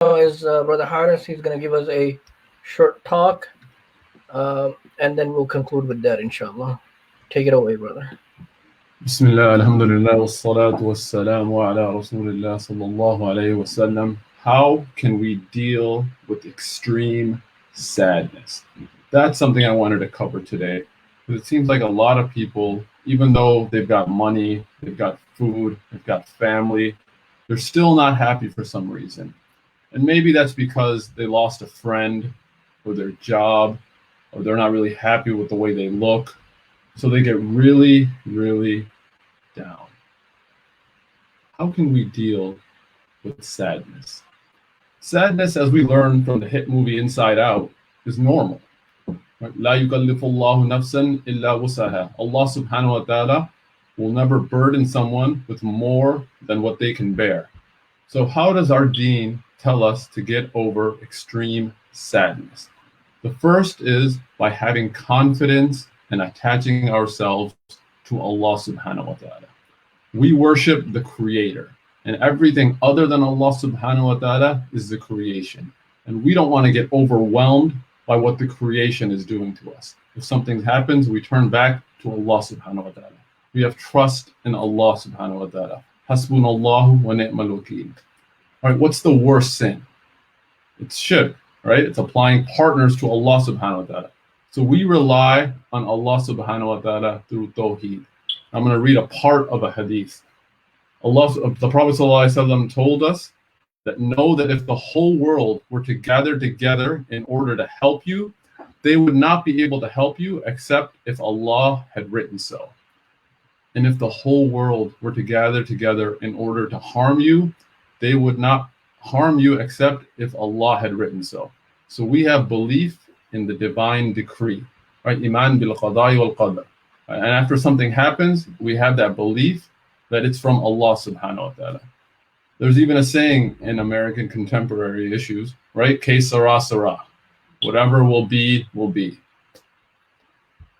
is Brother Harris. He's going to give us a short talk, and then we'll conclude with that, inshallah. Take it away, brother. بسم الله الحمد لله والصلاة والسلام على رسول الله صلى الله عليه وسلم. How can we deal with extreme sadness? That's something I wanted to cover today. Because it seems like a lot of people, even though they've got money, they've got food, they've got family, they're still not happy for some reason. And maybe that's because they lost a friend or their job, or they're not really happy with the way they look. So they get really, really down. How can we deal with sadness? Sadness, as we learned from the hit movie Inside Out, is normal. لا يكلف الله نفسا إلا وسعها. Allah subhanahu wa ta'ala will never burden someone with more than what they can bear. So how does our deen tell us to get over extreme sadness? The first is by having confidence and attaching ourselves to Allah subhanahu wa ta'ala. We worship the creator, and everything other than Allah subhanahu wa ta'ala is the creation. And we don't want to get overwhelmed by what the creation is doing to us. If something happens, we turn back to Allah subhanahu wa ta'ala. We have trust in Allah subhanahu wa ta'ala. Hasbunallahu wa ni'mal wakeel. All right, what's the worst sin? It's shirk, right? It's applying partners to Allah subhanahu wa ta'ala. So we rely on Allah subhanahu wa ta'ala through tawheed. I'm going to read a part of a hadith. The Prophet ﷺ told us that know that if the whole world were to gather together in order to help you, they would not be able to help you except if Allah had written so. And if the whole world were to gather together in order to harm you, they would not harm you except if Allah had written so. So we have belief in the divine decree, right? Iman bil qada'i wal qadar. And after something happens, we have that belief that it's from Allah subhanahu wa ta'ala. There's even a saying in American contemporary issues, right? Que sera, sera. Whatever will be, will be.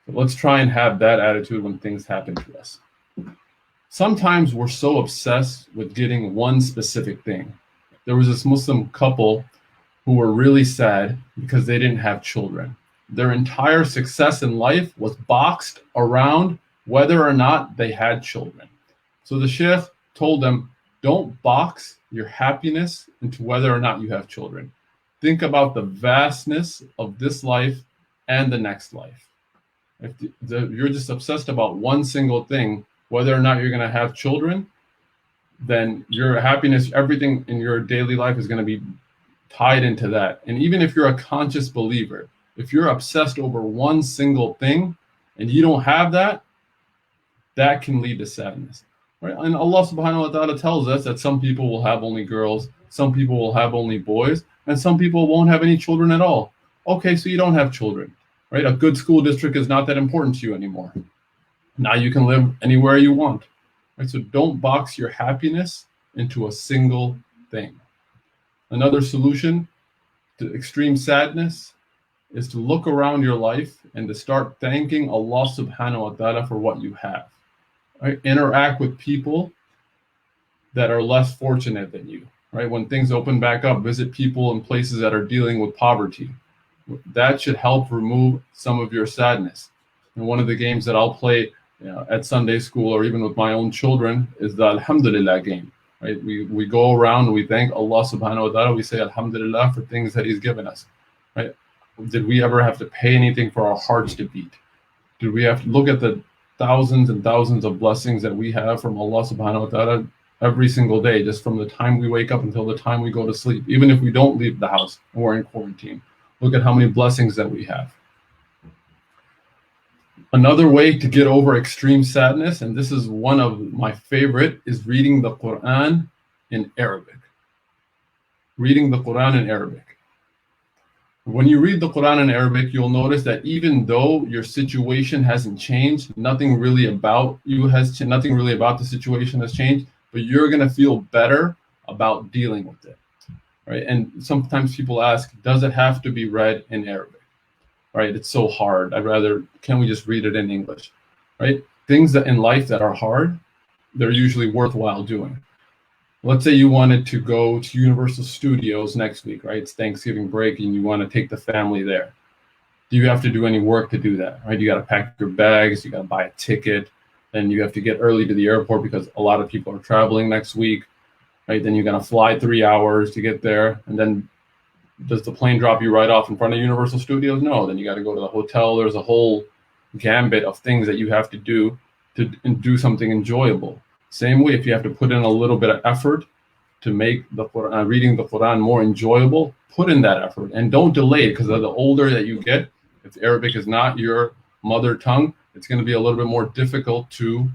So let's try and have that attitude when things happen to us. Sometimes we're so obsessed with getting one specific thing. There was this Muslim couple who were really sad because they didn't have children. Their entire success in life was boxed around whether or not they had children. So the Sheikh told them, don't box your happiness into whether or not you have children. Think about the vastness of this life and the next life. If you're just obsessed about one single thing, whether or not you're going to have children, then your happiness, everything in your daily life is going to be tied into that. And even if you're a conscious believer, if you're obsessed over one single thing and you don't have that, that can lead to sadness. Right? And Allah subhanahu wa ta'ala tells us that some people will have only girls, some people will have only boys, and some people won't have any children at all. Okay, so you don't have children, right? A good school district is not that important to you anymore. Now you can live anywhere you want. Right? So don't box your happiness into a single thing. Another solution to extreme sadness is to look around your life and to start thanking Allah subhanahu wa ta'ala for what you have. Right? Interact with people that are less fortunate than you. Right? When things open back up, visit people in places that are dealing with poverty. That should help remove some of your sadness. And one of the games that I'll play at Sunday school or even with my own children is the Alhamdulillah game. Right? We go around and we thank Allah subhanahu wa ta'ala. We say Alhamdulillah for things that He's given us. Right? Did we ever have to pay anything for our hearts to beat? Did we have to look at the thousands and thousands of blessings that we have from Allah subhanahu wa ta'ala every single day, just from the time we wake up until the time we go to sleep, even if we don't leave the house and we're in quarantine? Look at how many blessings that we have. Another way to get over extreme sadness, and this is one of my favorite, is reading the Quran in Arabic. Reading the Quran in Arabic. When you read the Quran in Arabic, you'll notice that even though your situation hasn't changed, nothing really about the situation has changed, but you're going to feel better about dealing with it. Right? And sometimes people ask, does it have to be read in Arabic? Right? It's so hard. Can we just read it in English? Right? Things that in life that are hard, they're usually worthwhile doing. let's say you wanted to go to Universal Studios next week, right? It's Thanksgiving break and you want to take the family there. Do you have to do any work to do that, right? You got to pack your bags, you got to buy a ticket, then you have to get early to the airport because a lot of people are traveling next week, right? Then you're going to fly 3 hours to get there. And then does the plane drop you right off in front of Universal Studios? No, then you got to go to the hotel. There's a whole gambit of things that you have to do something enjoyable. Same way, if you have to put in a little bit of effort to make the Quran, reading the Quran more enjoyable, put in that effort and don't delay it, because the older that you get, if Arabic is not your mother tongue, it's going to be a little bit more difficult to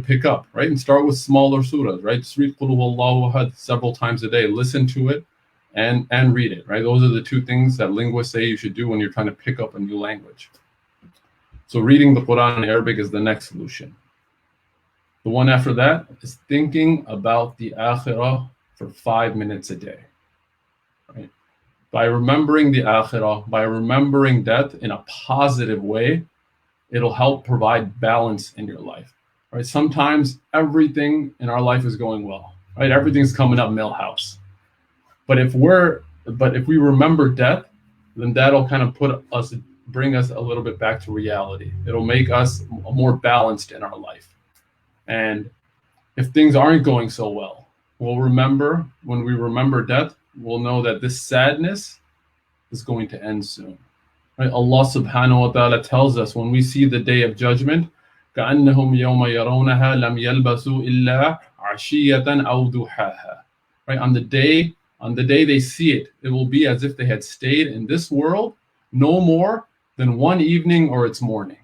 pick up, right? And start with smaller surahs, right? Just read Qul Huwallahu Ahad several times a day, listen to it, and read it, right? Those are the two things that linguists say you should do when you're trying to pick up a new language. So reading the Quran in Arabic is the next solution. The one after that is thinking about the akhirah for 5 minutes a day. Right? By remembering the akhirah, by remembering death in a positive way, it'll help provide balance in your life. Right? Sometimes everything in our life is going well. Right? Everything's coming up Millhouse. But if we remember death, then that'll kind of bring us a little bit back to reality. It'll make us more balanced in our life. And if things aren't going so well, we'll remember, when we remember death, we'll know that this sadness is going to end soon. Right? Allah subhanahu wa ta'ala tells us when we see the day of judgment, كَأَنَّهُمْ يَوْمَ يَرَوْنَهَا لَمْ يَلْبَسُوا إِلَّا عَشِيَّةً أَوْ ضُحَاهَا. Right? On the day they see it, it will be as if they had stayed in this world no more than one evening or its morning.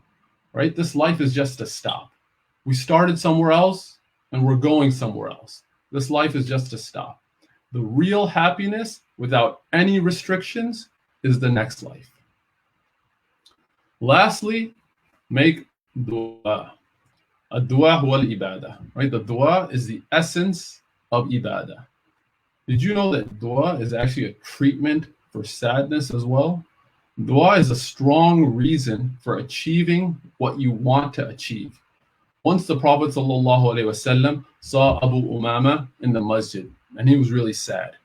Right? This life is just a stop. We started somewhere else and we're going somewhere else. This life is just a stop. The real happiness without any restrictions is the next life. Lastly, make dua. Ad-dua huwa al-ibadah. Right? The dua is the essence of ibadah. Did you know that dua is actually a treatment for sadness as well? Dua is a strong reason for achieving what you want to achieve. Once the Prophet ﷺ saw Abu Umama in the masjid, and he was really sad.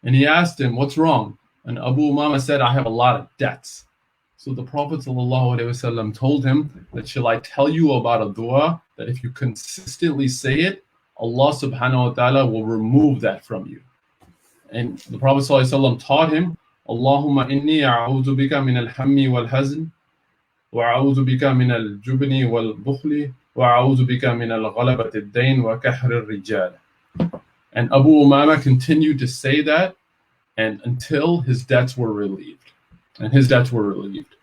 And he asked him, "What's wrong?" And Abu Umama said, "I have a lot of debts." So the Prophet ﷺ told him that, "Shall I tell you about a dua that if you consistently say it, Allah subhanahu wa ta'ala will remove that from you?" And the Prophet ﷺ taught him, "Allahumma inni a'udhu bika min al-hammi wal-hazn, wa a'udhu bika min al-jubni wal-bukhli, وَأَعُوذُ بِكَ مِنَ الْغَلَبَةِ الدَّيْنِ وَكَحْرِ الرِّجَالِ." And Abu Umama continued to say that and until his debts were relieved. And his debts were relieved.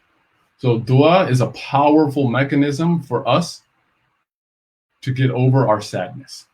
So dua is a powerful mechanism for us to get over our sadness.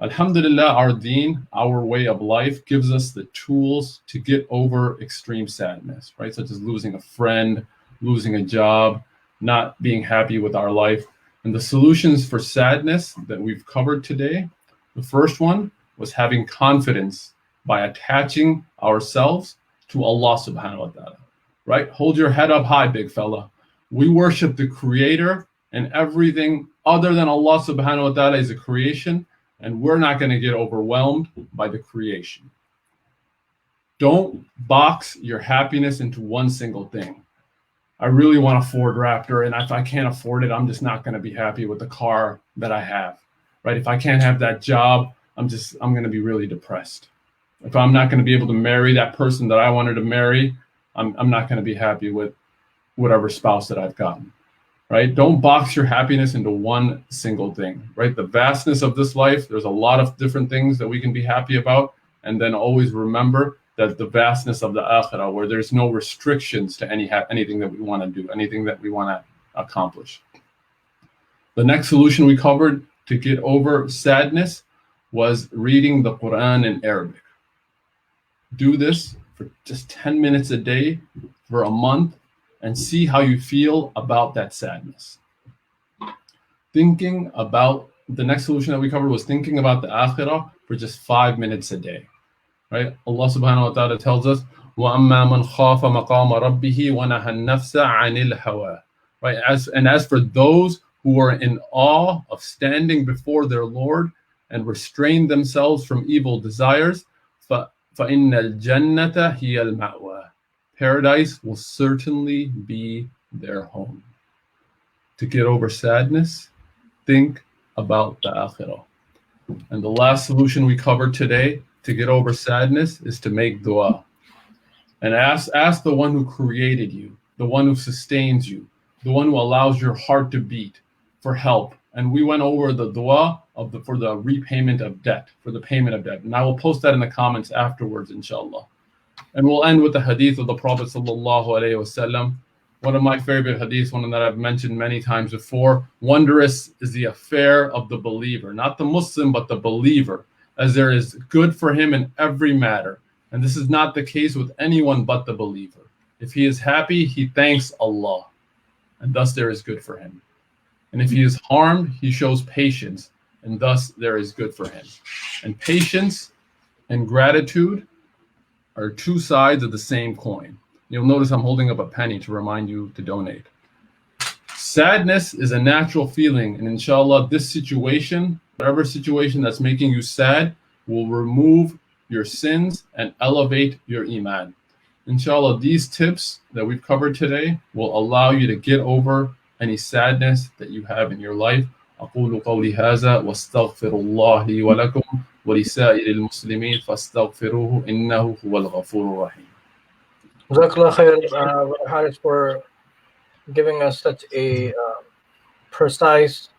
Alhamdulillah, our deen, our way of life, gives us the tools to get over extreme sadness, right? Such as losing a friend, losing a job, not being happy with our life. And the solutions for sadness that we've covered today, the first one was having confidence by attaching ourselves to Allah subhanahu wa ta'ala, right? Hold your head up high, big fella. We worship the Creator, and everything other than Allah subhanahu wa ta'ala is a creation, and we're not going to get overwhelmed by the creation. Don't box your happiness into one single thing. I really want a Ford Raptor, and if I can't afford it, I'm just not going to be happy with the car that I have, right? If I can't have that job, I'm going to be really depressed. If I'm not going to be able to marry that person that I wanted to marry, I'm not going to be happy with whatever spouse that I've gotten, right? Don't box your happiness into one single thing, right? The vastness of this life, there's a lot of different things that we can be happy about, and then always remember that the vastness of the akhirah, where there's no restrictions to anything that we want to do, anything that we want to accomplish. The next solution we covered to get over sadness was reading the Quran in Arabic. Do this for just 10 minutes a day for a month and see how you feel about that sadness. The next solution that we covered was thinking about the akhirah for just 5 minutes a day. Right? Allah subhanahu wa ta'ala tells us, وَأَمَّا مَنْ خَافَ مَقَامَ رَبِّهِ وَنَهَى النَّفْسَ عَنِ الْهَوَىٰ. Right? As for those who are in awe of standing before their Lord and restrain themselves from evil desires, فَإِنَّ الْجَنَّةَ هِيَ الْمَأْوَى. Paradise will certainly be their home. To get over sadness, think about the akhirah. And the last solution we covered today to get over sadness is to make dua. And ask the one who created you, the one who sustains you, the one who allows your heart to beat, for help. And we went over the dua for the repayment of debt, for the payment of debt. And I will post that in the comments afterwards, inshallah. And we'll end with the hadith of the Prophet sallallahu alaihi wasallam. One of my favorite hadiths, one that I've mentioned many times before. Wondrous is the affair of the believer, not the Muslim, but the believer, as there is good for him in every matter. And this is not the case with anyone but the believer. If he is happy, he thanks Allah, and thus there is good for him. And if he is harmed, he shows patience, and thus there is good for him. And patience and gratitude are two sides of the same coin. You'll notice I'm holding up a penny to remind you to donate. Sadness is a natural feeling, and inshallah, this situation, whatever situation that's making you sad, will remove your sins and elevate your iman. Inshallah, these tips that we've covered today will allow you to get over any sadness that you have in your life. أقول قولي هذا واستغفر الله لي ولكم ولسائر المسلمين فاستغفروه إنه هو الغفور الرحيم. Jazakallah khair, Brother Haris, for giving us such a precise